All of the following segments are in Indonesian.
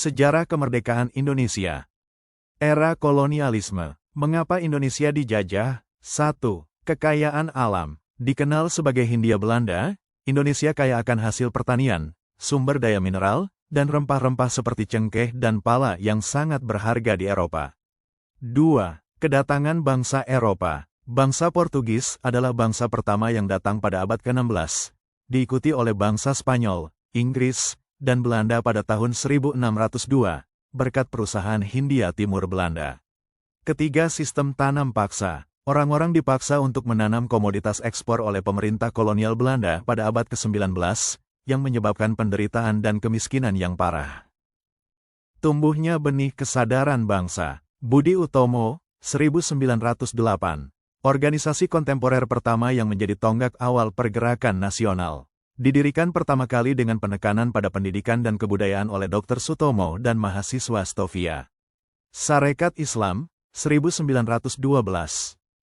Sejarah kemerdekaan Indonesia. Era kolonialisme. Mengapa Indonesia dijajah? 1. Kekayaan alam. Dikenal sebagai Hindia Belanda, Indonesia kaya akan hasil pertanian, sumber daya mineral, dan rempah-rempah seperti cengkeh dan pala yang sangat berharga di Eropa. 2. Kedatangan bangsa Eropa. Bangsa Portugis adalah bangsa pertama yang datang pada abad ke-16, diikuti oleh bangsa Spanyol, Inggris, dan Belanda pada tahun 1602, berkat perusahaan Hindia Timur Belanda. Ketiga, sistem tanam paksa. Orang-orang dipaksa untuk menanam komoditas ekspor oleh pemerintah kolonial Belanda pada abad ke-19, yang menyebabkan penderitaan dan kemiskinan yang parah. Tumbuhnya benih kesadaran bangsa. Budi Utomo, 1908. Organisasi kontemporer pertama yang menjadi tonggak awal pergerakan nasional. Didirikan pertama kali dengan penekanan pada pendidikan dan kebudayaan oleh Dr. Sutomo dan mahasiswa Stovia. Sarekat Islam, 1912.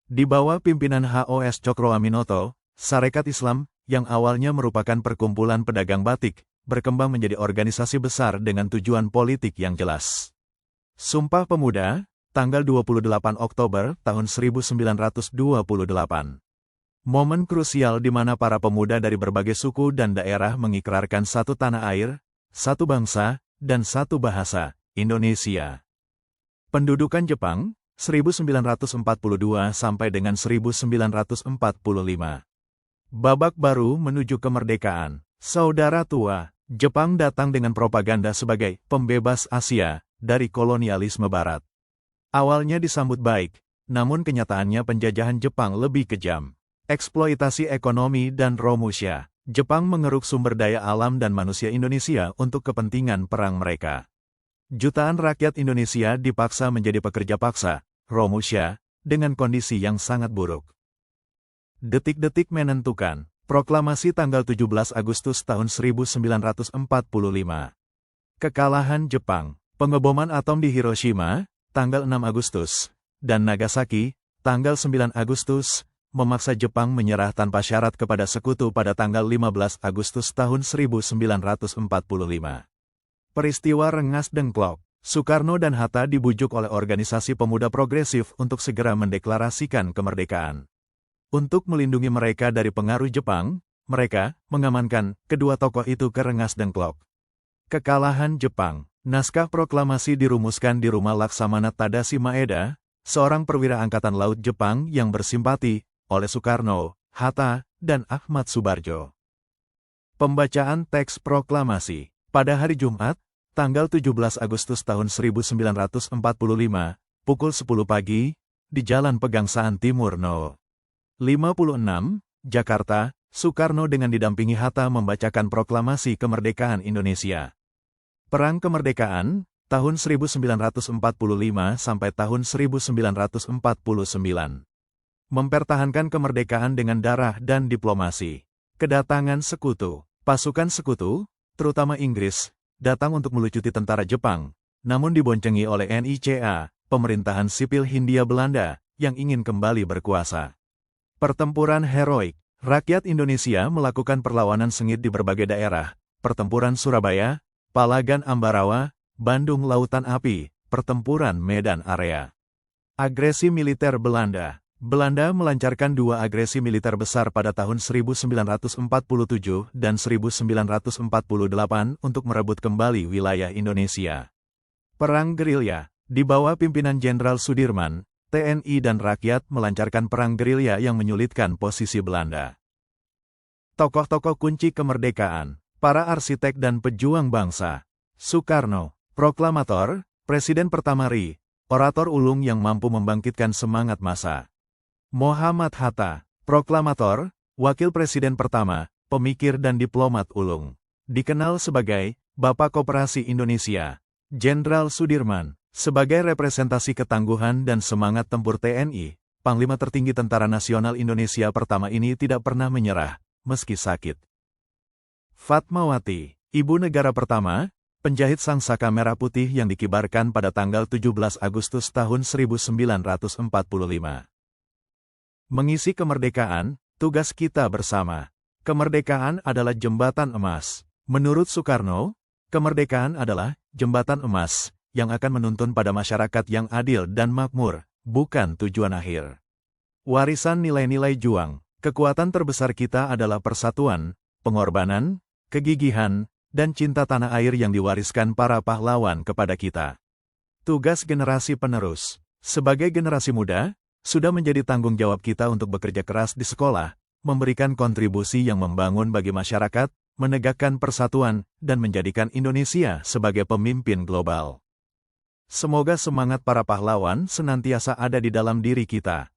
Di bawah pimpinan H.O.S. Cokroaminoto, Sarekat Islam, yang awalnya merupakan perkumpulan pedagang batik, berkembang menjadi organisasi besar dengan tujuan politik yang jelas. Sumpah Pemuda, tanggal 28 Oktober tahun 1928. Momen krusial di mana para pemuda dari berbagai suku dan daerah mengikrarkan satu tanah air, satu bangsa, dan satu bahasa, Indonesia. Pendudukan Jepang, 1942 sampai dengan 1945. Babak baru menuju kemerdekaan. Saudara tua, Jepang datang dengan propaganda sebagai pembebas Asia dari kolonialisme Barat. Awalnya disambut baik, namun kenyataannya penjajahan Jepang lebih kejam. Eksploitasi ekonomi dan Romusha. Jepang mengeruk sumber daya alam dan manusia Indonesia untuk kepentingan perang mereka. Jutaan rakyat Indonesia dipaksa menjadi pekerja paksa, Romusha, dengan kondisi yang sangat buruk. Detik-detik menentukan. Proklamasi tanggal 17 Agustus tahun 1945. Kekalahan Jepang. Pengeboman atom di Hiroshima, tanggal 6 Agustus, dan Nagasaki, tanggal 9 Agustus, memaksa Jepang menyerah tanpa syarat kepada sekutu pada tanggal 15 Agustus tahun 1945. Peristiwa Rengas Dengklok. Soekarno dan Hatta dibujuk oleh organisasi pemuda progresif untuk segera mendeklarasikan kemerdekaan. Untuk melindungi mereka dari pengaruh Jepang, mereka mengamankan kedua tokoh itu ke Rengas Dengklok. Kekalahan Jepang. Naskah proklamasi dirumuskan di rumah Laksamana Tadashi Maeda, seorang perwira Angkatan Laut Jepang yang bersimpati oleh Soekarno, Hatta, dan Ahmad Subarjo. Pembacaan teks proklamasi. Pada hari Jumat, tanggal 17 Agustus tahun 1945, pukul 10 pagi, di Jalan Pegangsaan Timur No. 56, Jakarta, Soekarno dengan didampingi Hatta membacakan proklamasi kemerdekaan Indonesia. Perang Kemerdekaan, tahun 1945 sampai tahun 1949. Mempertahankan kemerdekaan dengan darah dan diplomasi. Kedatangan sekutu. Pasukan sekutu, terutama Inggris, datang untuk melucuti tentara Jepang, namun diboncengi oleh NICA, pemerintahan sipil Hindia Belanda, yang ingin kembali berkuasa. Pertempuran heroik. Rakyat Indonesia melakukan perlawanan sengit di berbagai daerah. Pertempuran Surabaya, Palagan Ambarawa, Bandung Lautan Api, Pertempuran Medan Area. Agresi militer Belanda. Belanda melancarkan dua agresi militer besar pada tahun 1947 dan 1948 untuk merebut kembali wilayah Indonesia. Perang gerilya. Di bawah pimpinan Jenderal Sudirman, TNI dan rakyat melancarkan perang gerilya yang menyulitkan posisi Belanda. Tokoh-tokoh kunci kemerdekaan. Para arsitek dan pejuang bangsa. Soekarno, proklamator, presiden pertama RI, orator ulung yang mampu membangkitkan semangat massa. Muhammad Hatta, proklamator, wakil presiden pertama, pemikir dan diplomat ulung. Dikenal sebagai Bapak Koperasi Indonesia. Jenderal Sudirman, sebagai representasi ketangguhan dan semangat tempur TNI, Panglima tertinggi Tentara Nasional Indonesia pertama ini tidak pernah menyerah, meski sakit. Fatmawati, ibu negara pertama, penjahit sangsaka merah putih yang dikibarkan pada tanggal 17 Agustus tahun 1945. Mengisi kemerdekaan, tugas kita bersama. Kemerdekaan adalah jembatan emas. Menurut Soekarno, Kemerdekaan adalah jembatan emas yang akan menuntun pada masyarakat yang adil dan makmur, bukan tujuan akhir. Warisan nilai-nilai juang, kekuatan terbesar kita adalah persatuan, pengorbanan, kegigihan, dan cinta tanah air yang diwariskan para pahlawan kepada kita. Tugas generasi penerus. Sebagai generasi muda, sudah menjadi tanggung jawab kita untuk bekerja keras di sekolah, memberikan kontribusi yang membangun bagi masyarakat, menegakkan persatuan, dan menjadikan Indonesia sebagai pemimpin global. Semoga semangat para pahlawan senantiasa ada di dalam diri kita.